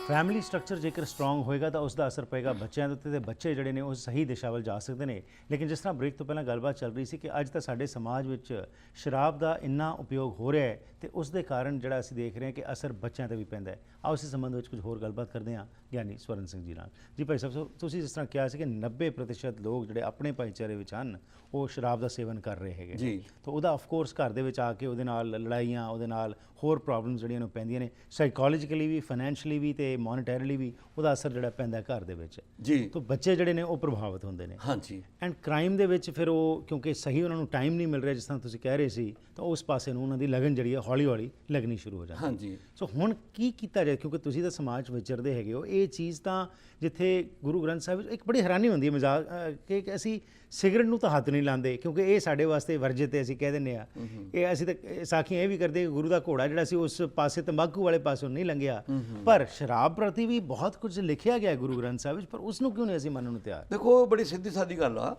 Family structure जेकर strong होएगा तो उसका असर पेगा बच्चों के उत्ते ते बच्चे जिहड़े ने वो सही दिशा वाल जा सकते हैं। लेकिन जिस तरह ब्रेक तो पहला गलबात चल रही सी कि अज तो साडे समाज विच शराब का इन्ना उपयोग हो रहा है तो उसके कारण जिहड़ा असीं देख रहे हैं कि असर बच्चों ते भी पैंदा है। आओ इस संबंध में कुछ होर गलबात करते हैं ज्ञानी स्वर्ण सिंह जी नाल। जी भाई साहब, तुसीं जिस तरह कहा कि 90% लोग जिहड़े अपने भाईचारे विच हन वो शराब का सेवन कर रहे हैं जी। तो वह ऑफकोर्स घर दे विच आके उहदे नाल लड़ाइयां उहदे नाल होर प्रॉब्लम्स जिहड़ियां पैंदियां ने, साइकोलॉजिकली भी, फाइनैंशियली भी तो मॉनिटैरली भी ਉਹਦਾ असर ਜਿਹੜਾ ਪੈਂਦਾ घर ਦੇ ਵਿੱਚ जी तो ਬੱਚੇ ਜਿਹੜੇ ਨੇ ਉਹ ਪ੍ਰਭਾਵਿਤ ਹੁੰਦੇ ਨੇ। हाँ जी ਐਂਡ ਕ੍ਰਾਈਮ ਦੇ ਵਿੱਚ ਫਿਰ ਉਹ ਕਿਉਂਕਿ ਸਹੀ ਉਹਨਾਂ ਨੂੰ ਟਾਈਮ ਨਹੀਂ ਮਿਲ ਰਿਹਾ ਜਿਸ ਤਰ੍ਹਾਂ ਤੁਸੀਂ ਕਹਿ ਰਹੇ ਸੀ ਤਾਂ ਉਸ ਪਾਸੇ ਨੂੰ ਉਹਨਾਂ ਦੀ ਲਗਨ ਜਿਹੜੀ ਹੈ ਹੌਲੀ ਹੌਲੀ ਲੱਗਣੀ ਸ਼ੁਰੂ ਹੋ ਜਾਂਦੀ। हाँ जी ਸੋ ਹੁਣ ਕੀ ਕੀਤਾ ਜਾਏ ਕਿਉਂਕਿ ਤੁਸੀਂ ਤਾਂ ਸਮਾਜ ਵਿੱਚ ਵਿਚਰਦੇ ਹੈਗੇ ਹੋ, ਇਹ ਚੀਜ਼ ਤਾਂ ਜਿੱਥੇ ਗੁਰੂ ਗ੍ਰੰਥ ਸਾਹਿਬ ਵਿੱਚ ਇੱਕ ਬੜੀ ਹੈਰਾਨੀ ਹੁੰਦੀ ਹੈ ਮਜ਼ਾਕ ਕਿ ਅਸੀਂ ਸਿਗਰਟ ਨੂੰ ਤਾਂ ਹੱਥ ਨਹੀਂ ਲਾਉਂਦੇ ਕਿਉਂਕਿ ਇਹ ਸਾਡੇ ਵਾਸਤੇ ਵਰਜਿਤ ਹੈ, ਅਸੀਂ ਕਹਿ ਦਿੰਦੇ ਆ ਇਹ ਅਸੀਂ ਤਾਂ ਸਾਖੀਆਂ ਇਹ ਵੀ ਕਰਦੇ ਕਿ ਗੁਰੂ ਦਾ ਘੋੜਾ ਜਿਹੜਾ ਸੀ ਉਸ ਪਾਸੇ ਤੰਬਾਕੂ ਵਾਲੇ ਪਾਸੋਂ ਨਹੀਂ ਲੰਘਿਆ, ਪਰ ਸ਼ਰਾਬ ਪ੍ਰਤੀ ਵੀ ਬਹੁਤ ਕੁਝ ਲਿਖਿਆ ਗਿਆ ਗੁਰੂ ਗ੍ਰੰਥ ਸਾਹਿਬ ਵਿੱਚ, ਪਰ ਉਸ ਨੂੰ ਕਿਉਂ ਨਹੀਂ ਅਸੀਂ ਮੰਨਣ ਨੂੰ ਤਿਆਰ। देखो बड़ी सीधी सादी गल आ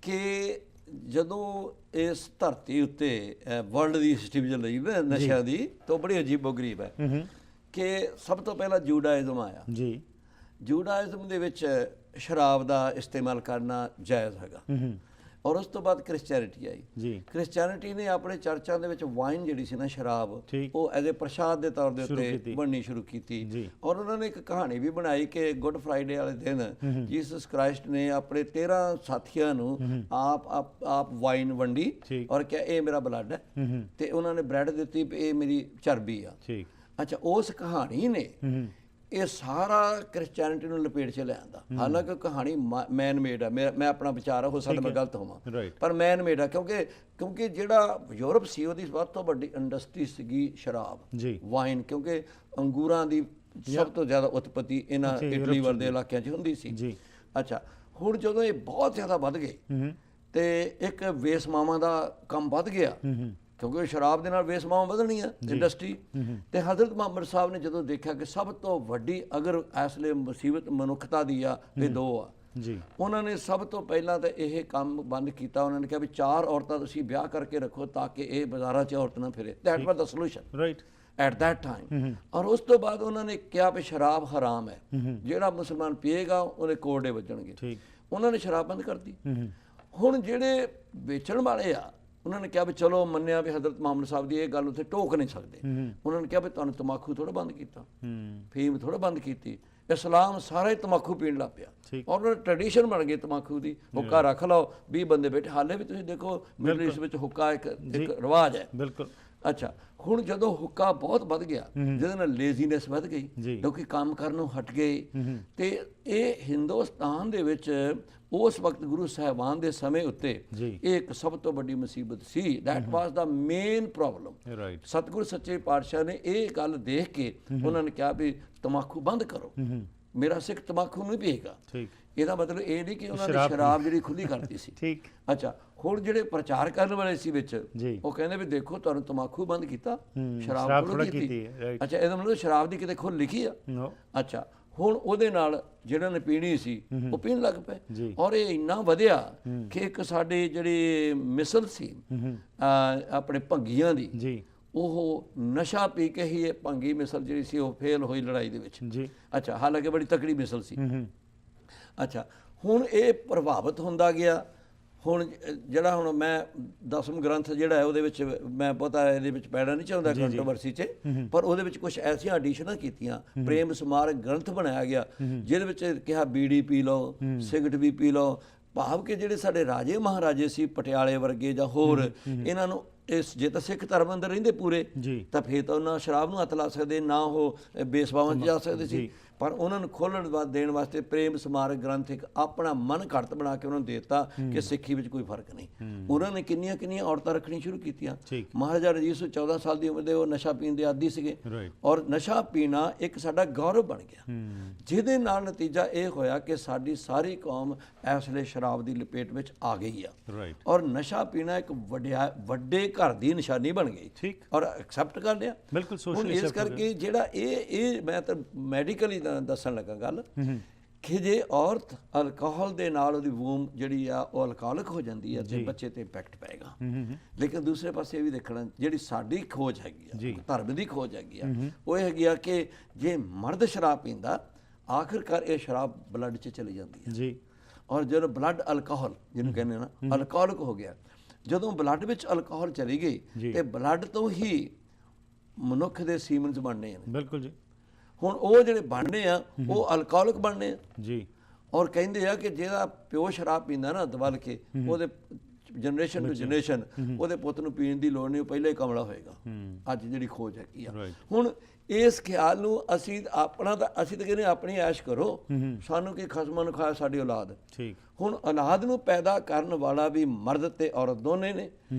कि ਜਦੋਂ ਇਸ ਧਰਤੀ ਉੱਤੇ ਵਰਲਡ ਦੀ ਹਿਸਟਰੀ ਵਿੱਚ ਲਈ ਨਾ ਨਸ਼ਿਆਂ ਦੀ ਤਾਂ ਬੜੀ ਅਜੀਬੋ ਗਰੀਬ ਹੈ ਕਿ ਸਭ ਤੋਂ ਪਹਿਲਾਂ ਜੂਡਾਇਜ਼ਮ ਆਇਆ ਜੀ। ਜੂਡਾਇਜ਼ਮ ਦੇ ਵਿੱਚ ਸ਼ਰਾਬ ਦਾ ਇਸਤੇਮਾਲ ਕਰਨਾ ਜਾਇਜ਼ ਹੈਗਾ ਔਰ ਉਸ ਤੋਂ ਬਾਅਦ ਕ੍ਰਿਸਚੈਨਿਟੀ ਆਈ ਜੀ। ਕ੍ਰਿਸਚੈਨਿਟੀ ਨੇ ਆਪਣੇ ਚਰਚਾਂ ਦੇ ਵਿੱਚ ਵਾਈਨ ਜਿਹੜੀ ਸੀ ਨਾ ਸ਼ਰਾਬ ਠੀਕ। ਉਹ ਐਜ਼ ਏ ਪ੍ਰਸ਼ਾਦ ਦੇ ਤੌਰ ਦੇ ਉੱਤੇ ਬਣਨੀ ਸ਼ੁਰੂ ਕੀਤੀ ਔਰ ਉਹਨਾਂ ਨੇ ਇੱਕ ਕਹਾਣੀ ਵੀ ਬਣਾਈ ਕਿ ਗੁੱਡ ਫਰਾਈਡੇ ਵਾਲੇ ਦਿਨ ਜੀਸਸ ਕ੍ਰਾਈਸਟ ਨੇ ਆਪਣੇ 13 ਸਾਥੀਆਂ ਨੂੰ ਆਪ ਵਾਈਨ ਵੰਡੀ ਔਰ ਕਿਹਾ ਇਹ ਮੇਰਾ ਬਲੱਡ ਹੈ ਤੇ ਉਹਨਾਂ ਨੇ ਬ੍ਰੈਡ ਦਿੱਤੀ ਇਹ ਮੇਰੀ ਚਰਬੀ ਆ। ਠੀਕ। ਅੱਛਾ, ਉਸ ਕਹਾਣੀ ਨੇ ਇਹ ਸਾਰਾ ਕ੍ਰਿਸਚੈਨਿਟੀ ਨੂੰ ਲਪੇਟ 'ਚ ਲੈ ਆਂਦਾ। ਹਾਲਾਂਕਿ ਕਹਾਣੀ ਮੈਨ ਮੇਡ ਆ, ਮੈਂ ਆਪਣਾ ਵਿਚਾਰ ਹੋ ਸਕਦਾ ਮੈਂ ਗਲਤ ਹੋਵਾਂ ਪਰ ਮੈਨ ਮੇਡ ਆ ਕਿਉਂਕਿ ਜਿਹੜਾ ਯੂਰਪ ਸੀ ਉਹਦੀ ਸਭ ਤੋਂ ਵੱਡੀ ਇੰਡਸਟਰੀ ਸੀਗੀ ਸ਼ਰਾਬ ਵਾਈਨ, ਕਿਉਂਕਿ ਅੰਗੂਰਾਂ ਦੀ ਸਭ ਤੋਂ ਜ਼ਿਆਦਾ ਉਤਪਤੀ ਇਹਨਾਂ ਇਟਲੀ ਵਰਗੇ ਇਲਾਕਿਆਂ 'ਚ ਹੁੰਦੀ ਸੀ। ਅੱਛਾ, ਹੁਣ ਜਦੋਂ ਇਹ ਬਹੁਤ ਜ਼ਿਆਦਾ ਵੱਧ ਗਏ ਤੇ ਇੱਕ ਵੇਸਮਾਵਾਂ ਦਾ ਕੰਮ ਵੱਧ ਗਿਆ ਕਿਉਂਕਿ ਸ਼ਰਾਬ ਦੇ ਨਾਲ ਵੇਸਮਾਵਾਂ ਵਧਣੀ ਆ ਇੰਡਸਟਰੀ ਤੇ ਹਜ਼ਰਤ ਮੁਹੰਮਦ ਸਾਹਿਬ ਨੇ ਜਦੋਂ ਦੇਖਿਆ ਕਿ ਸਭ ਤੋਂ ਵੱਡੀ ਅਗਰ ਇਸ ਲਈ ਮੁਸੀਬਤ ਮਨੁੱਖਤਾ ਦੀ ਆ ਇਹ ਦੋ ਆ ਜੀ, ਉਹਨਾਂ ਨੇ ਸਭ ਤੋਂ ਪਹਿਲਾਂ ਤਾਂ ਇਹ ਕੰਮ ਬੰਦ ਕੀਤਾ। ਉਹਨਾਂ ਨੇ ਕਿਹਾ ਵੀ 4 ਔਰਤਾਂ ਤੁਸੀਂ ਵਿਆਹ ਕਰਕੇ ਰੱਖੋ ਤਾਂ ਕਿ ਇਹ ਬਾਜ਼ਾਰਾਂ 'ਚ ਔਰਤ ਨਾ ਫਿਰੇ। That was the solution right at that time. ਔਰ ਉਸ ਤੋਂ ਬਾਅਦ ਉਹਨਾਂ ਨੇ ਕਿਹਾ ਵੀ ਸ਼ਰਾਬ ਹਰਾਮ ਹੈ, ਜਿਹੜਾ ਮੁਸਲਮਾਨ ਪੀਏਗਾ ਉਹਦੇ ਕੋਰਡੇ ਵੱਜਣਗੇ। ਉਹਨਾਂ ਨੇ ਸ਼ਰਾਬ ਬੰਦ ਕਰਤੀ। ਹੁਣ ਜਿਹੜੇ ਵੇਚਣ ਵਾਲੇ ਆ ਉਹਨਾਂ ਨੇ ਕਿਹਾ ਵੀ ਚਲੋ ਮੰਨਿਆ ਵੀ ਹਜ਼ਰਤ ਮੁਹੰਮਦ ਸਾਹਿਬ ਦੀ ਇਹ ਗੱਲ ਉੱਥੇ ਟੋਕ ਨਹੀਂ ਸਕਦੇ। ਉਹਨਾਂ ਨੇ ਕਿਹਾ ਵੀ ਤੁਹਾਨੂੰ ਤੰਬਾਕੂ ਥੋੜਾ ਬੰਦ ਕੀਤਾ, ਫੀਮ ਥੋੜਾ ਬੰਦ ਕੀਤੀ, ਇਸਲਾਮ ਸਾਰਾ ਹੀ ਤੰਬਾਕੂ ਪੀਣ ਲੱਗ ਪਿਆ ਔਰ ਉਹਨਾਂ ਦੀ ਟ੍ਰੈਡੀਸ਼ਨ ਬਣ ਗਈ ਤੰਬਾਕੂ ਦੀ। ਹੁੱਕਾ ਰੱਖ ਲਓ 20 ਬੰਦੇ ਬੈਠੇ, ਹਾਲੇ ਵੀ ਤੁਸੀਂ ਦੇਖੋ ਮਿਡਲ ਈਸਟ ਵਿੱਚ ਹੁੱਕਾ ਇੱਕ ਰਿਵਾਜ ਹੈ। ਬਿਲਕੁਲ। ਅੱਛਾ, ਹੁਣ ਜਦੋਂ ਹੁੱਕਾ ਬਹੁਤ ਵੱਧ ਗਿਆ ਜਿਹਦੇ ਨਾਲ ਲੇਜ਼ੀਨੈਸ ਵੱਧ ਗਈ, ਲੋਕੀ ਕੰਮ ਕਰਨੋਂ ਹਟ ਗਏ ਤੇ ਇਹ ਹਿੰਦੁਸਤਾਨ ਦੇ ਵਿੱਚ ਉਸ ਵਕਤ ਗੁਰੂ ਸਾਹਿਬਾਨ ਦੇ ਸਮੇਂ ਉੱਤੇ ਇਹ ਇੱਕ ਸਭ ਤੋਂ ਵੱਡੀ ਮੁਸੀਬਤ ਸੀ। That was the main problem. ਸਤਿਗੁਰੂ ਸੱਚੇ ਪਾਤਸ਼ਾਹ ਨੇ ਇਹ ਗੱਲ ਦੇਖ ਕੇ ਉਹਨਾਂ ਨੇ ਕਿਹਾ ਵੀ ਤੰਬਾਕੂ ਬੰਦ ਕਰੋ, ਮੇਰਾ ਸਿੱਖ ਤੰਬਾਕੂ ਨਹੀਂ ਪੀਏਗਾ। ਇਹਦਾ ਮਤਲਬ ਇਹ ਨਹੀਂ ਕਿ ਉਹਨਾਂ ਨੇ ਸ਼ਰਾਬ ਜਿਹੜੀ ਖੁੱਲੀ ਕਰਤੀ ਸੀ। ਅੱਛਾ, ਹੁਣ ਜਿਹੜੇ ਪ੍ਰਚਾਰ ਕਰਨ ਵਾਲੇ ਸੀ ਵਿੱਚ ਉਹ ਕਹਿੰਦੇ ਵੀ ਦੇਖੋ ਤੁਹਾਨੂੰ ਤੰਬਾਕੂ ਬੰਦ ਕੀਤਾ, ਸ਼ਰਾਬ ਖੁੱਲ੍ਹ ਕੀਤੀ। ਅੱਛਾ, ਇਹਦਾ ਮਤਲਬ ਸ਼ਰਾਬ ਦੀ ਕਿਤੇ ਖੁੱਲ੍ਹ ਲਿਖੀ ਆ। ਅੱਛਾ, ਹੁਣ ਉਹਦੇ ਨਾਲ ਜਿਹੜਾ ਨੇ ਪੀਣੀ ਸੀ ਉਹ ਪੀਣ ਲੱਗ ਪਏ ਔਰ ਇਹ ਇੰਨਾ ਵਧਿਆ ਕਿ ਇੱਕ ਸਾਡੇ ਜਿਹੜੀ ਮਿਸਲ ਸੀ ਆਪਣੇ ਭੰਗੀਆਂ ਦੀ, ਉਹ ਨਸ਼ਾ ਪੀ ਕੇ ਹੀ ਇਹ ਭੰਗੀ ਮਿਸਲ ਜਿਹੜੀ ਸੀ ਉਹ ਫੇਲ ਹੋਈ ਲੜਾਈ ਦੇ ਵਿੱਚ। ਅੱਛਾ, ਹਾਲਾਂਕਿ ਬੜੀ ਤਕੜੀ ਮਿਸਲ ਸੀ। ਅੱਛਾ, ਹੁਣ ਇਹ ਪ੍ਰਭਾਵਿਤ ਹੁੰਦਾ ਗਿਆ। ਹੁਣ ਜਿਹੜਾ ਹੁਣ ਮੈਂ 10ਵੇਂ ਗ੍ਰੰਥ ਜਿਹੜਾ ਹੈ ਉਹਦੇ ਵਿੱਚ ਮੈਂ ਪਤਾ ਇਹਦੇ ਵਿੱਚ ਪੈਣਾ ਨਹੀਂ ਚਾਹੁੰਦਾ ਕੰਟਰੋਵਰਸੀ 'ਚ, ਪਰ ਉਹਦੇ ਵਿੱਚ ਕੁਝ ਐਸੀਆਂ ਐਡੀਸ਼ਨਾਂ ਕੀਤੀਆਂ। ਪ੍ਰੇਮ ਸਮਾਰਕ ਗ੍ਰੰਥ ਬਣਾਇਆ ਗਿਆ ਜਿਹਦੇ ਵਿੱਚ ਕਿਹਾ ਬੀੜੀ ਪੀ ਲਓ, ਸਿਗਰਟ ਵੀ ਪੀ ਲਓ। ਭਾਵ ਕਿ ਜਿਹੜੇ ਸਾਡੇ ਰਾਜੇ ਮਹਾਰਾਜੇ ਸੀ ਪਟਿਆਲੇ ਵਰਗੇ ਜਾਂ ਹੋਰ, ਇਹਨਾਂ ਨੂੰ ਇਸ ਜੇ ਤਾਂ ਸਿੱਖ ਧਰਮ ਅੰਦਰ ਰਹਿੰਦੇ ਪੂਰੇ ਤਾਂ ਫਿਰ ਤਾਂ ਉਹਨਾਂ ਸ਼ਰਾਬ ਨੂੰ ਹੱਥ ਲਾ ਸਕਦੇ ਨਾ, ਉਹ ਬੇਸਬਾਵਾਂ 'ਚ ਜਾ ਸਕਦੇ ਸੀ। ਪਰ ਉਹਨਾਂ ਨੂੰ ਖੋਲ੍ਹਣ ਦੇਣ ਵਾਸਤੇ ਪ੍ਰੇਮ ਸਮਾਰਕ ਗ੍ਰੰਥ ਇੱਕ ਆਪਣਾ ਮਨ ਘੜਤ ਬਣਾ ਕੇ ਉਹਨਾਂ ਨੂੰ ਦੇ ਦਿੱਤਾ ਕਿ ਸਿੱਖੀ ਵਿੱਚ ਕੋਈ ਫਰਕ ਨਹੀਂ। ਉਹਨਾਂ ਨੇ ਕਿੰਨੀਆਂ ਕਿੰਨੀਆਂ ਔਰਤਾਂ ਰੱਖਣੀ ਸ਼ੁਰੂ ਕੀਤੀਆਂ। ਮਹਾਰਾਜਾ ਰਣਜੀਤ ਸਿੰਘ 14 ਸਾਲ ਦੀ ਉਮਰ ਦੇ ਉਹ ਨਸ਼ਾ ਪੀਣ ਦੇ ਆਦੀ ਸੀਗੇ ਔਰ ਨਸ਼ਾ ਪੀਣਾ ਇੱਕ ਸਾਡਾ ਗੌਰਵ ਬਣ ਗਿਆ, ਜਿਹਦੇ ਨਾਲ ਨਤੀਜਾ ਇਹ ਹੋਇਆ ਕਿ ਸਾਡੀ ਸਾਰੀ ਕੌਮ ਇਸ ਵੇਲੇ ਸ਼ਰਾਬ ਦੀ ਲਪੇਟ ਵਿੱਚ ਆ ਗਈ ਆ ਔਰ ਨਸ਼ਾ ਪੀਣਾ ਇੱਕ ਵੱਡੇ ਘਰ ਦੀ ਨਿਸ਼ਾਨੀ ਬਣ ਗਈ ਔਰ ਐਕਸੈਪਟ ਕਰ ਲਿਆ। ਬਿਲਕੁਲ। ਇਸ ਕਰਕੇ ਜਿਹੜਾ ਇਹ ਮੈਂ ਤਾਂ ਮੈਡੀਕਲੀ ਦੱਸਣ ਲੱਗਾ ਗੱਲ ਕਿ ਜੇ ਔਰਤ ਅਲਕੋਹਲ ਦੇ ਨਾਲ ਉਹਦੀ ਵੂਮ ਜਿਹੜੀ ਆ ਉਹ ਅਲਕੋਹਲਿਕ ਹੋ ਜਾਂਦੀ ਹੈ ਤੇ ਬੱਚੇ ਤੇ ਇੰਪੈਕਟ ਪਏਗਾ। ਲੇਕਿਨ ਦੂਸਰੇ ਪਾਸੇ ਇਹ ਵੀ ਦੇਖਣਾ, ਜਿਹੜੀ ਸਾਡੀ ਖੋਜ ਹੈਗੀ ਆ, ਧਰਮ ਦੀ ਖੋਜ ਹੈਗੀ ਆ, ਉਹ ਇਹ ਹੈਗੀ ਆ ਕਿ ਜੇ ਮਰਦ ਸ਼ਰਾਬ ਪੀਂਦਾ ਆਖਿਰਕਾਰ ਇਹ ਸ਼ਰਾਬ ਬਲੱਡ 'ਚ ਚਲੀ ਜਾਂਦੀ ਹੈ ਜੀ। ਔਰ ਜਦੋਂ ਬਲੱਡ ਅਲਕੋਹਲ ਜਿਹਨੂੰ ਕਹਿੰਦੇ ਨਾ ਅਲਕੋਹਲਿਕ ਹੋ ਗਿਆ, ਜਦੋਂ ਬਲੱਡ ਵਿੱਚ ਅਲਕੋਹਲ ਚਲੀ ਗਈ ਤੇ ਬਲੱਡ ਤੋਂ ਹੀ ਮਨੁੱਖ ਦੇ ਸੀਮਨਸ ਬਣਨੇ ਨੇ। ਬਿਲਕੁਲ ਜੀ। ਹੁਣ ਉਹ ਜਿਹੜੇ ਬਣਨੇ ਆ ਉਹ ਅਲਕੋਹਲਿਕ ਬਣਨੇ ਆ ਜੀ। ਔਰ ਕਹਿੰਦੇ ਆ ਕਿ ਜਿਹੜਾ ਪਿਓ ਸ਼ਰਾਬ ਪੀਂਦਾ ਨਾ ਦਬਲ ਕੇ, ਉਹਦੇ ਜਨਰੇਸ਼ਨ ਟੂ ਜਨਰੇਸ਼ਨ ਉਹਦੇ ਪੁੱਤ ਨੂੰ ਪੀਣ ਦੀ ਲੋੜ ਨਹੀਂ, ਉਹ ਪਹਿਲਾਂ ਹੀ ਕਮਲਾ ਹੋਏਗਾ। ਅੱਜ ਜਿਹੜੀ ਖੋਜ ਹੈਗੀ ਆ। ਹੁਣ ਇਸ ਖਿਆਲ ਨੂੰ ਅਸੀਂ ਤਾਂ ਕਹਿੰਦੇ ਆਪਣੀ ਐਸ਼ ਕਰੋ, ਸਾਨੂੰ ਕੀ ਖਸਮਾਂ ਨੂੰ ਖਾਇਆ ਸਾਡੀ ਔਲਾਦ। ਹੁਣ ਔਲਾਦ ਨੂੰ ਪੈਦਾ ਕਰਨ ਵਾਲਾ ਵੀ ਮਰਦ ਤੇ ਔਰਤ ਦੋਨੇ ਨੇ।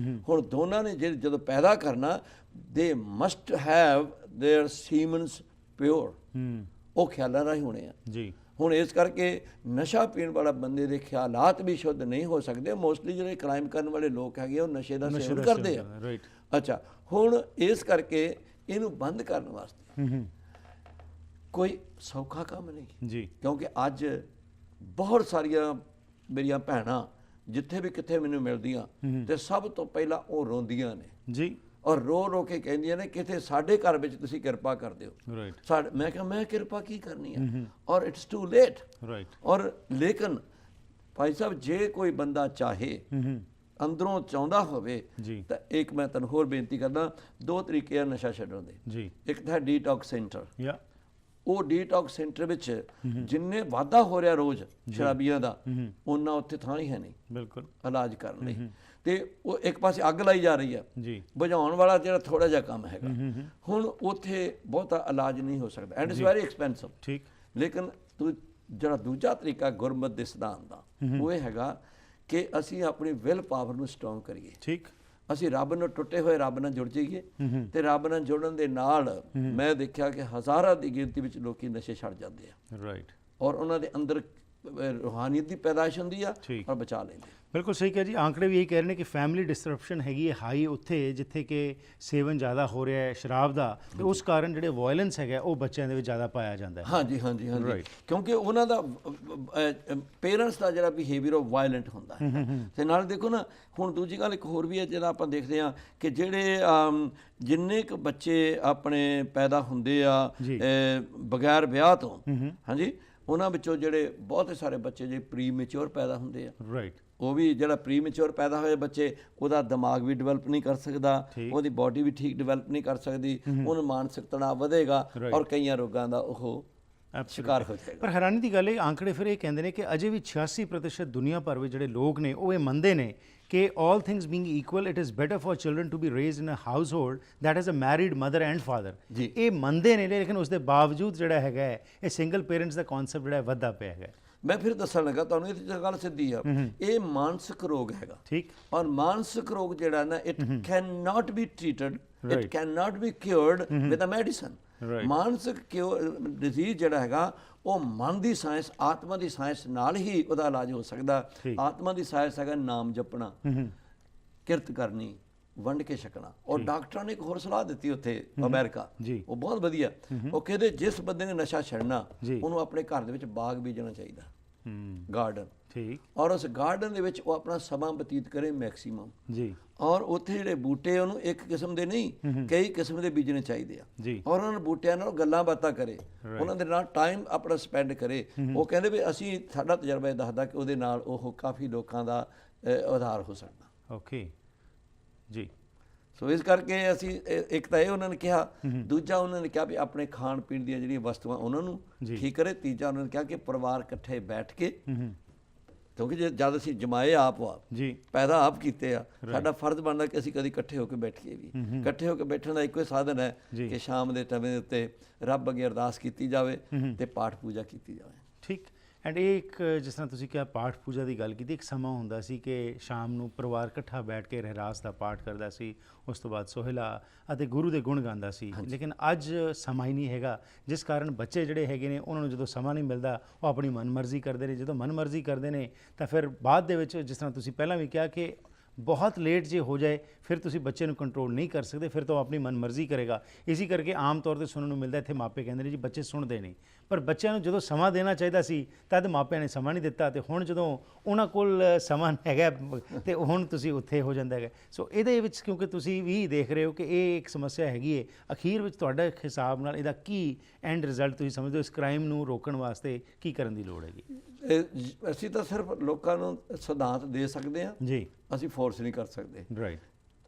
ਹੁਣ ਦੋਨਾਂ ਨੇ ਜਦੋਂ ਪੈਦਾ ਕਰਨਾ, ਦੇ ਮਸਟ ਹੈਵ देयर ਸੀਮਨਸ ਪਿਓਰ, ਉਹ ਖਿਆਲਾਂ ਰਾਹੀਂ ਹੋਣੇ ਆ ਜੀ। ਹੁਣ ਇਸ ਕਰਕੇ ਨਸ਼ਾ ਪੀਣ ਵਾਲਾ ਬੰਦੇ ਦੇ ਖਿਆਲਾਤ ਵੀ ਸ਼ੁੱਧ ਨਹੀਂ ਹੋ ਸਕਦੇ। ਮੋਸਟਲੀ ਜਿਹੜੇ ਕ੍ਰਾਈਮ ਕਰਨ ਵਾਲੇ ਲੋਕ ਹੈਗੇ ਉਹ ਨਸ਼ੇ ਦਾ ਸੇਵਨ ਕਰਦੇ ਆ। ਅੱਛਾ, ਹੁਣ ਇਸ ਕਰਕੇ ਇਹਨੂੰ ਬੰਦ ਕਰਨ ਵਾਸਤੇ ਕੋਈ ਸੌਖਾ ਕੰਮ ਨਹੀਂ ਜੀ, ਕਿਉਂਕਿ ਅੱਜ ਬਹੁਤ ਸਾਰੀਆਂ ਮੇਰੀਆਂ ਭੈਣਾਂ ਜਿੱਥੇ ਵੀ ਕਿੱਥੇ ਮੈਨੂੰ ਮਿਲਦੀਆਂ ਤੇ ਸਭ ਤੋਂ ਪਹਿਲਾਂ ਉਹ ਰੋਂਦੀਆਂ ਨੇ ਜੀ, ਔਰ ਰੋ ਰੋ ਕੇ ਕਹਿੰਦੀਆਂ ਨੇ ਕਿਤੇ ਸਾਡੇ ਘਰ ਵਿੱਚ ਤੁਸੀਂ ਕਿਰਪਾ ਕਰ ਦਿਓ। ਮੈਂ ਕਿਹਾ ਮੈਂ ਕਿਰਪਾ ਕੀ ਕਰਨੀ ਹੈ, ਔਰ ਇਟਸ ਟੂ ਲੇਟ। ਔਰ ਲੇਕਿਨ ਭਾਈ ਸਾਹਿਬ, ਜੇ ਕੋਈ ਬੰਦਾ ਚਾਹੇ, ਅੰਦਰੋਂ ਚਾਹੁੰਦਾ ਹੋਵੇ ਤਾਂ ਇੱਕ ਮੈਂ ਤੁਹਾਨੂੰ ਹੋਰ ਬੇਨਤੀ ਕਰਦਾ, 2 ਤਰੀਕੇ ਆ ਨਸ਼ਾ ਛੱਡਣ ਦੇ ਜੀ। ਇੱਕ ਤਾਂ ਡੀਟੌਕਸ ਸੈਂਟਰ, ਉਹ ਡੀਟੌਕਸ ਸੈਂਟਰ ਵਿੱਚ ਜਿੰਨੇ ਵਾਧਾ ਹੋ ਰਿਹਾ ਰੋਜ਼ ਸ਼ਰਾਬੀਆਂ ਦਾ, ਉਹਨਾਂ ਉੱਥੇ ਥਾਂ ਹੀ ਹੈ ਨਹੀਂ ਬਿਲਕੁਲ ਇਲਾਜ ਕਰਨ ਲਈ। ਤੇ ਉਹ ਇੱਕ ਪਾਸੇ ਅੱਗ ਲਾਈ ਜਾ ਰਹੀ ਹੈ ਜੀ, ਬੁਝਾਉਣ ਵਾਲਾ ਜਿਹੜਾ ਥੋੜਾ ਜਿਹਾ ਕੰਮ ਹੈਗਾ। ਹੁਣ ਉੱਥੇ ਬਹੁਤਾ ਇਲਾਜ ਨਹੀਂ ਹੋ ਸਕਦਾ, ਐਂਡ ਇਟਸ ਵੈਰੀ ਐਕਸਪੈਂਸਿਵ। ਠੀਕ। ਲੇਕਿਨ ਜਿਹੜਾ ਦੂਜਾ ਤਰੀਕਾ ਗੁਰਮਤ ਦੇ ਸਿਧਾਂਤ ਦਾ, ਉਹ ਇਹ ਹੈਗਾ ਕਿ ਅਸੀਂ ਆਪਣੀ ਵਿਲ ਪਾਵਰ ਨੂੰ ਸਟਰੋਂਗ ਕਰੀਏ। ਠੀਕ। ਅਸੀਂ ਰੱਬ ਨੂੰ, ਟੁੱਟੇ ਹੋਏ ਰੱਬ ਨਾਲ ਜੁੜ ਜਾਈਏ, ਤੇ ਰੱਬ ਨਾਲ ਜੁੜਨ ਦੇ ਨਾਲ ਮੈਂ ਦੇਖਿਆ ਕਿ ਹਜ਼ਾਰਾਂ ਦੀ ਗਿਣਤੀ ਵਿੱਚ ਲੋਕੀ ਨਸ਼ੇ ਛੱਡ ਜਾਂਦੇ ਆ। ਰਾਈਟ। ਔਰ ਉਹਨਾਂ ਦੇ ਅੰਦਰ ਰੂਹਾਨੀਅਤ ਦੀ ਪੈਦਾਇਸ਼ ਹੁੰਦੀ ਆ ਔਰ ਬਚਾ ਲੈਂਦੇ। ਬਿਲਕੁਲ ਸਹੀ ਕਿਹਾ ਜੀ। ਆંકੜੇ ਵੀ ਇਹੀ ਕਹਿ ਰਹੇ ਨੇ ਕਿ ਫੈਮਿਲੀ ਡਿਸਟਰਪਸ਼ਨ ਹੈਗੀ ਹੈ ਹਾਈ ਉੱਥੇ ਜਿੱਥੇ ਕਿ ਸੇਵਨ ਜ਼ਿਆਦਾ ਹੋ ਰਿਹਾ ਹੈ ਸ਼ਰਾਬ ਦਾ, ਤੇ ਉਸ ਕਾਰਨ ਜਿਹੜੇ ਵਾਇਲੈਂਸ ਹੈਗਾ ਉਹ ਬੱਚਿਆਂ ਦੇ ਵਿੱਚ ਜ਼ਿਆਦਾ ਪਾਇਆ ਜਾਂਦਾ ਹੈ। ਹਾਂਜੀ ਹਾਂਜੀ ਹਾਂਜੀ, ਕਿਉਂਕਿ ਉਹਨਾਂ ਦਾ ਪੇਰੈਂਟਸ ਦਾ ਜਿਹੜਾ ਬਿਹੇਵੀਅਰ ਉਹ ਵਾਇਲੈਂਟ ਹੁੰਦਾ ਹੈ। ਤੇ ਨਾਲ ਦੇਖੋ ਨਾ, ਹੁਣ ਦੂਜੀ ਗੱਲ ਇੱਕ ਹੋਰ ਵੀ ਹੈ ਜਿਹੜਾ ਆਪਾਂ ਦੇਖਦੇ ਹਾਂ ਕਿ ਜਿਹੜੇ ਜਿੰਨੇ ਕੁ ਬੱਚੇ ਆਪਣੇ ਪੈਦਾ ਹੁੰਦੇ ਆ ਬਗੈਰ ਵਿਆਹ ਤੋਂ, ਹਾਂਜੀ, ਉਹਨਾਂ ਵਿੱਚੋਂ ਜਿਹੜੇ ਬਹੁਤ ਸਾਰੇ ਬੱਚੇ ਜੇ ਪ੍ਰੀ ਮੈਚੁਰ ਪੈਦਾ ਹੁੰਦੇ ਆ। ਰਾਈਟ। ਉਹ ਵੀ ਜਿਹੜਾ ਪ੍ਰੀ ਮੈਚੁਰ ਪੈਦਾ ਹੋਏ ਬੱਚੇ, ਉਹਦਾ ਦਿਮਾਗ ਵੀ ਡਿਵੈਲਪ ਨਹੀਂ ਕਰ ਸਕਦਾ, ਉਹਦੀ ਬਾਡੀ ਵੀ ਠੀਕ ਡਿਵੈਲਪ ਨਹੀਂ ਕਰ ਸਕਦੀ, ਉਹਨੂੰ ਮਾਨਸਿਕ ਤਣਾਅ ਵਧੇਗਾ ਔਰ ਕਈਆਂ ਰੋਗਾਂ ਦਾ ਉਹ ਸ਼ਿਕਾਰ ਹੋ ਜਾਏਗਾ। ਪਰ ਹੈਰਾਨੀ ਦੀ ਗੱਲ ਇਹ ਆંકੜੇ ਫਿਰ ਇਹ ਕਹਿੰਦੇ ਨੇ ਕਿ ਅਜੇ ਵੀ 86% ਦੁਨੀਆ ਭਰ ਵਿੱਚ ਜਿਹੜੇ ਲੋਕ ਨੇ ਉਹ ਇਹ ਮੰਨਦੇ ਨੇ ਕਿ all things being equal, it is better for children to be raised in a household that has a married mother and father। ਇਹ ਮੰਨਦੇ ਨੇ, ਲੇਕਿਨ ਉਸ ਦੇ ਬਾਵਜੂਦ ਜਿਹੜਾ ਹੈਗਾ ਇਹ ਸਿੰਗਲ ਪੇਰੈਂਟਸ ਦਾ ਕਨਸੈਪਟ ਜਿਹੜਾ ਵੱਧਦਾ ਪਿਆ ਹੈਗਾ। ਮੈਂ ਫਿਰ ਦੱਸਣ ਲੱਗਾ ਤੁਹਾਨੂੰ, ਇਹ ਗੱਲ ਸਿੱਧੀ ਆ, ਇਹ ਮਾਨਸਿਕ ਰੋਗ ਹੈਗਾ। ਠੀਕ। ਔਰ ਮਾਨਸਿਕ ਰੋਗ ਜਿਹੜਾ ਨਾ, it can not be treated, it can not be cured with a medicine. ਮਾਨਸਿਕ ਡਿਜ਼ੀਜ਼ ਜਿਹੜਾ ਹੈਗਾ ਉਹ ਮਨ ਦੀ ਸਾਇੰਸ, ਆਤਮਾ ਦੀ ਸਾਇੰਸ ਨਾਲ ਹੀ ਉਹਦਾ ਇਲਾਜ ਹੋ ਸਕਦਾ। ਆਤਮਾ ਦੀ ਸਾਇੰਸ ਹੈਗਾ ਨਾਮ ਜਪਣਾ, ਕਿਰਤ ਕਰਨੀ, ਵੰਡ ਕੇ ਛਕਣਾ। ਔਰ ਡਾਕਟਰਾਂ ਨੇ ਇੱਕ ਹੋਰ ਸਲਾਹ ਦਿੱਤੀ ਉੱਥੇ ਅਮਰੀਕਾ, ਉਹ ਬਹੁਤ ਵਧੀਆ। ਉਹ ਕਹਿੰਦੇ ਜਿਸ ਬੰਦੇ ਨੇ ਨਸ਼ਾ ਛੱਡਣਾ ਉਹਨੂੰ ਆਪਣੇ ਘਰ ਦੇ ਵਿੱਚ ਬਾਗ ਬੀਜਣਾ ਚਾਹੀਦਾ, ਗਾਰਡਨ। ਠੀਕ। ਔਰ ਉਸ ਗਾਰਡਨ ਦੇ ਵਿੱਚ ਉਹ ਆਪਣਾ ਸਮਾਂ ਬਤੀਤ ਕਰੇ ਮੈਕਸੀਮਮ ਜੀ। ਔਰ ਉੱਥੇ ਜਿਹੜੇ ਬੂਟੇ ਉਹਨੂੰ ਇੱਕ ਕਿਸਮ ਦੇ ਨਹੀਂ, ਕਈ ਕਿਸਮ ਦੇ ਬੀਜਣੇ ਚਾਹੀਦੇ ਆ। ਔਰ ਉਹਨਾਂ ਨੂੰ ਬੂਟਿਆਂ ਨਾਲ ਗੱਲਾਂ ਬਾਤਾਂ ਕਰੇ, ਉਹਨਾਂ ਦੇ ਨਾਲ ਟਾਈਮ ਆਪਣਾ ਸਪੈਂਡ ਕਰੇ। ਉਹ ਕਹਿੰਦੇ ਵੀ ਅਸੀਂ, ਸਾਡਾ ਤਜਰਬਾ ਇਹ ਦੱਸਦਾ ਕਿ ਉਹਦੇ ਨਾਲ ਉਹ ਕਾਫੀ ਲੋਕਾਂ ਦਾ ਉਧਾਰ ਹੋ ਸਕਦਾ। ਓਕੇ ਜੀ। ਸੋ ਇਸ ਕਰਕੇ ਅਸੀਂ ਇੱਕ ਤਾਂ ਇਹ ਉਹਨਾਂ ਨੇ ਕਿਹਾ, ਦੂਜਾ ਉਹਨਾਂ ਨੇ ਕਿਹਾ ਵੀ ਆਪਣੇ ਖਾਣ ਪੀਣ ਦੀਆਂ ਜਿਹੜੀਆਂ ਵਸਤੂਆਂ ਉਹਨਾਂ ਨੂੰ ਠੀਕ ਕਰੇ। ਤੀਜਾ ਉਹਨਾਂ ਨੇ ਕਿਹਾ ਕਿ ਪਰਿਵਾਰ ਇਕੱਠੇ ਬੈਠ ਕੇ, ਕਿਉਂਕਿ ਜਦ ਅਸੀਂ ਜਮਾਏ ਆਪ ਜੀ, ਪੈਦਾ ਆਪ ਕੀਤੇ ਆ, ਸਾਡਾ ਫਰਜ਼ ਬਣਦਾ ਕਿ ਅਸੀਂ ਕਦੀ ਇਕੱਠੇ ਹੋ ਕੇ ਬੈਠੀਏ ਵੀ। ਇਕੱਠੇ ਹੋ ਕੇ ਬੈਠਣ ਦਾ ਇੱਕੋ ਹੀ ਸਾਧਨ ਹੈ ਕਿ ਸ਼ਾਮ ਦੇ ਸਮੇਂ ਦੇ ਉੱਤੇ ਰੱਬ ਅੱਗੇ ਅਰਦਾਸ ਕੀਤੀ ਜਾਵੇ ਤੇ ਪਾਠ ਪੂਜਾ ਕੀਤੀ ਜਾਵੇ। ਠੀਕ। ਐਂਡ ਇਹ ਇੱਕ, ਜਿਸ ਤਰ੍ਹਾਂ ਤੁਸੀਂ ਕਿਹਾ ਪਾਠ ਪੂਜਾ ਦੀ ਗੱਲ ਕੀਤੀ, ਇੱਕ ਸਮਾਂ ਹੁੰਦਾ ਸੀ ਕਿ ਸ਼ਾਮ ਨੂੰ ਪਰਿਵਾਰ ਇਕੱਠਾ ਬੈਠ ਕੇ ਰਹਿਰਾਸ ਦਾ ਪਾਠ ਕਰਦਾ ਸੀ, ਉਸ ਤੋਂ ਬਾਅਦ ਸੋਹਿਲਾ ਅਤੇ ਗੁਰੂ ਦੇ ਗੁਣ ਗਾਉਂਦਾ ਸੀ। ਲੇਕਿਨ ਅੱਜ ਸਮਾਂ ਹੀ ਨਹੀਂ ਹੈਗਾ, ਜਿਸ ਕਾਰਨ ਬੱਚੇ ਜਿਹੜੇ ਹੈਗੇ ਨੇ ਉਹਨਾਂ ਨੂੰ ਜਦੋਂ ਸਮਾਂ ਨਹੀਂ ਮਿਲਦਾ ਉਹ ਆਪਣੀ ਮਨਮਰਜ਼ੀ ਕਰਦੇ ਨੇ। ਜਦੋਂ ਮਨਮਰਜ਼ੀ ਕਰਦੇ ਨੇ ਤਾਂ ਫਿਰ ਬਾਅਦ ਦੇ ਵਿੱਚ, ਜਿਸ ਤਰ੍ਹਾਂ ਤੁਸੀਂ ਪਹਿਲਾਂ ਵੀ ਕਿਹਾ ਕਿ ਬਹੁਤ ਲੇਟ ਜੇ ਹੋ ਜਾਏ ਫਿਰ ਤੁਸੀਂ ਬੱਚੇ ਨੂੰ ਕੰਟਰੋਲ ਨਹੀਂ ਕਰ ਸਕਦੇ, ਫਿਰ ਤਾਂ ਉਹ ਆਪਣੀ ਮਨਮਰਜ਼ੀ ਕਰੇਗਾ। ਇਸੇ ਕਰਕੇ ਆਮ ਤੌਰ ਤੇ ਸੁਣਨ ਨੂੰ ਮਿਲਦਾ ਇੱਥੇ ਮਾਪੇ ਕਹਿੰਦੇ ਨੇ ਜੀ ਬੱਚੇ ਸੁਣਦੇ ਨਹੀਂ, ਪਰ ਬੱਚਿਆਂ ਨੂੰ ਜਦੋਂ ਸਮਾਂ ਦੇਣਾ ਚਾਹੀਦਾ ਸੀ ਤਦ ਮਾਪਿਆਂ ਨੇ ਸਮਾਂ ਨਹੀਂ ਦਿੱਤਾ, ਤੇ ਹੁਣ ਜਦੋਂ ਉਹਨਾਂ ਕੋਲ ਸਮਾਂ ਹੈਗਾ ਤੇ ਹੁਣ ਤੁਸੀਂ ਉੱਥੇ ਹੋ ਜਾਂਦਾ ਹੈਗਾ। ਸੋ ਇਹਦੇ ਵਿੱਚ ਕਿਉਂਕਿ ਤੁਸੀਂ ਵੀ ਦੇਖ ਰਹੇ ਹੋ ਕਿ ਇਹ ਇੱਕ ਸਮੱਸਿਆ ਹੈਗੀ ਹੈ, ਅਖੀਰ ਵਿੱਚ ਤੁਹਾਡਾ ਹਿਸਾਬ ਨਾਲ ਇਹਦਾ ਕੀ ਐਂਡ ਰਿਜ਼ਲਟ ਤੁਸੀਂ ਸਮਝਦੇ ਹੋ, ਇਸ ਕ੍ਰਾਈਮ ਨੂੰ ਰੋਕਣ ਵਾਸਤੇ ਕੀ ਕਰਨ ਦੀ ਲੋੜ ਹੈਗੀ? ਅਸੀਂ ਤਾਂ ਸਿਰਫ ਲੋਕਾਂ ਨੂੰ ਸਿਧਾਂਤ ਦੇ ਸਕਦੇ ਹਾਂ ਜੀ, ਅਸੀਂ ਫੋਰਸ ਨਹੀਂ ਕਰ ਸਕਦੇ। ਰਾਈਟ,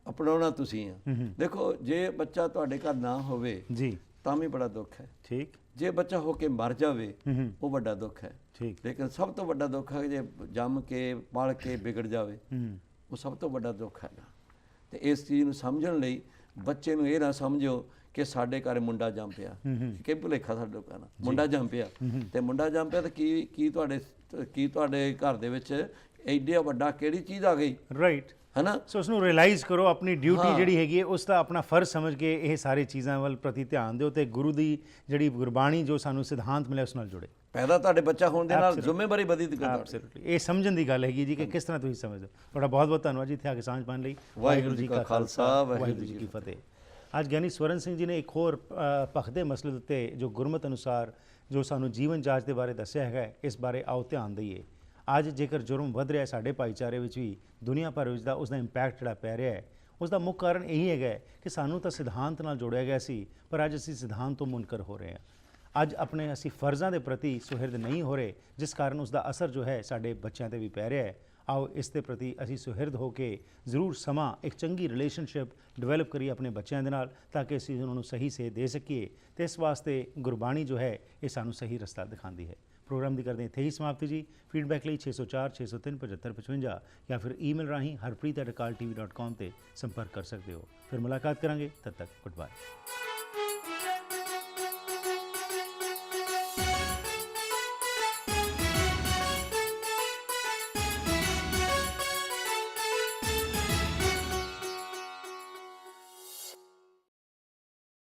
ਅਪਣਾਉਣਾ ਤੁਸੀਂ ਆ। ਦੇਖੋ ਜੇ ਬੱਚਾ ਤੁਹਾਡੇ ਘਰ ਨਾ ਹੋਵੇ ਜੀ ਤਾਂ ਵੀ ਬੜਾ ਦੁੱਖ ਹੈ, ਠੀਕ, ਜੇ ਬੱਚਾ ਹੋ ਕੇ ਮਰ ਜਾਵੇ ਉਹ ਵੱਡਾ ਦੁੱਖ ਹੈ, ਠੀਕ, ਲੇਕਿਨ ਸਭ ਤੋਂ ਵੱਡਾ ਦੁੱਖ ਹੈ ਜੇ ਜੰਮ ਕੇ ਪਲ ਕੇ ਵਿਗੜ ਜਾਵੇ, ਉਹ ਸਭ ਤੋਂ ਵੱਡਾ ਦੁੱਖ ਹੈਗਾ। ਤੇ ਇਸ ਚੀਜ਼ ਨੂੰ ਸਮਝਣ ਲਈ ਬੱਚੇ ਨੂੰ ਇਹ ਨਾ ਸਮਝੋ ਕਿ ਸਾਡੇ ਘਰ ਮੁੰਡਾ ਜੰਮ ਪਿਆ, ਕਿ ਭੁਲੇਖਾ ਸਾਡੇ ਲੋਕਾਂ ਨਾਲ ਮੁੰਡਾ ਜੰਮ ਪਿਆ, ਤੇ ਮੁੰਡਾ ਜੰਮ ਪਿਆ ਤਾਂ ਕੀ ਤੁਹਾਡੇ ਘਰ ਦੇ ਵਿੱਚ ਐਡਾ ਵੱਡਾ ਕਿਹੜੀ ਚੀਜ਼ ਆ ਗਈ, ਰਾਈਟ, ਹੈ ਨਾ। ਸੋ ਉਸ ਨੂੰ ਰਿਅਲਾਈਜ਼ ਕਰੋ, ਆਪਣੀ ਡਿਊਟੀ ਜਿਹੜੀ ਹੈਗੀ ਹੈ ਉਸ ਦਾ ਆਪਣਾ ਫਰਜ਼ ਸਮਝ ਕੇ ਇਹ ਸਾਰੀ ਚੀਜ਼ਾਂ ਵੱਲ ਪ੍ਰਤੀ ਧਿਆਨ ਦਿਓ, ਤੇ ਗੁਰੂ ਦੀ ਜਿਹੜੀ ਗੁਰਬਾਣੀ ਜੋ ਸਾਨੂੰ ਸਿਧਾਂਤ ਮਿਲਿਆ ਉਸ ਨਾਲ ਜੁੜੇ। ਪੈਦਾ ਤੁਹਾਡੇ ਬੱਚਾ ਹੋਣ ਦੇ ਨਾਲ ਜ਼ਿੰਮੇਵਾਰੀ ਵਧੀ ਦੀ ਗੱਲ। ਐਬਸੋਲੂਟਲੀ, ਇਹ ਸਮਝਣ ਦੀ ਗੱਲ ਹੈਗੀ ਜੀ ਕਿ ਕਿਸ ਤਰ੍ਹਾਂ ਤੁਸੀਂ ਸਮਝਦੇ ਹੋ। ਤੁਹਾਡਾ ਬਹੁਤ ਬਹੁਤ ਧੰਨਵਾਦ ਜੀ ਇੱਥੇ ਆ ਕੇ ਸਾਂਝ ਪਾਉਣ ਲਈ। ਵਾਹਿਗੁਰੂ ਜੀ ਕਾ ਖਾਲਸਾ, ਵਾਹਿਗੁਰੂ ਜੀ ਕੀ ਫਤਿਹ। ਅੱਜ ਗਿਆਨੀ ਸਵਰਨ ਸਿੰਘ ਜੀ ਨੇ ਇੱਕ ਹੋਰ ਭਖਦੇ ਮਸਲੇ ਦੇ ਉੱਤੇ ਜੋ ਗੁਰਮਤ ਅਨੁਸਾਰ ਜੋ ਸਾਨੂੰ ਜੀਵਨ ਜਾਂਚ ਦੇ ਬਾਰੇ ਦੱਸਿਆ ਹੈਗਾ, ਇਸ ਬਾਰੇ ਆਓ ਧਿਆਨ ਦਈਏ। ਅੱਜ ਜੇਕਰ ਜੁਰਮ ਵੱਧ ਰਿਹਾ ਸਾਡੇ ਭਾਈਚਾਰੇ ਵਿੱਚ ਵੀ, ਦੁਨੀਆ ਭਰ ਵਿੱਚ ਉਸ ਦਾ ਇੰਪੈਕਟ ਜਿਹੜਾ ਪੈ ਰਿਹਾ ਹੈ, ਉਸ ਦਾ ਮੁੱਖ ਕਾਰਨ ਇਹੀ ਹੈਗਾ ਕਿ ਸਾਨੂੰ ਤਾਂ ਸਿਧਾਂਤ ਨਾਲ ਜੋੜਿਆ ਗਿਆ ਸੀ, ਪਰ ਅੱਜ ਅਸੀਂ ਸਿਧਾਂਤ ਤੋਂ ਮੁਨਕਰ ਹੋ ਰਹੇ ਹਾਂ। ਅੱਜ ਆਪਣੇ ਅਸੀਂ ਫਰਜ਼ਾਂ ਦੇ ਪ੍ਰਤੀ ਸੁਹਿਰਦ ਨਹੀਂ ਹੋ ਰਹੇ, ਜਿਸ ਕਾਰਨ ਉਸ ਦਾ ਅਸਰ ਜੋ ਹੈ ਸਾਡੇ ਬੱਚਿਆਂ 'ਤੇ ਵੀ ਪੈ ਰਿਹਾ ਹੈ। ਆਓ ਇਸ ਦੇ ਪ੍ਰਤੀ ਅਸੀਂ ਸੁਹਿਰਦ ਹੋ ਕੇ ਜ਼ਰੂਰ ਸਮਾਂ ਇੱਕ ਚੰਗੀ ਰਿਲੇਸ਼ਨਸ਼ਿਪ ਡਿਵੈਲਪ ਕਰੀਏ ਆਪਣੇ ਬੱਚਿਆਂ ਦੇ ਨਾਲ, ਤਾਂ ਕਿ ਅਸੀਂ ਉਹਨਾਂ ਨੂੰ ਸਹੀ ਸੇਧ ਦੇ ਸਕੀਏ, ਤੇ ਇਸ ਵਾਸਤੇ ਗੁਰਬਾਣੀ ਜੋ ਹੈ ਇਹ ਸਾਨੂੰ ਸਹੀ ਰਸਤਾ ਦਿਖਾਉਂਦੀ ਹੈ। ਪ੍ਰੋਗਰਾਮ ਦੀ ਕਰਦੇ ਹਾਂ ਇੱਥੇ ਹੀ ਸਮਾਪਤੀ ਜੀ। ਫੀਡਬੈਕ ਲਈ 604 603 7555 ਜਾਂ ਫਿਰ ਈਮੇਲ ਰਾਹੀਂ harpreet@akalatv.com ਤੇ ਸੰਪਰਕ ਕਰ ਸਕਦੇ ਹੋ। ਫਿਰ ਮੁਲਾਕਾਤ ਕਰਾਂਗੇ, ਤਦ ਤੱਕ ਗੁੱਡ ਬਾਏ।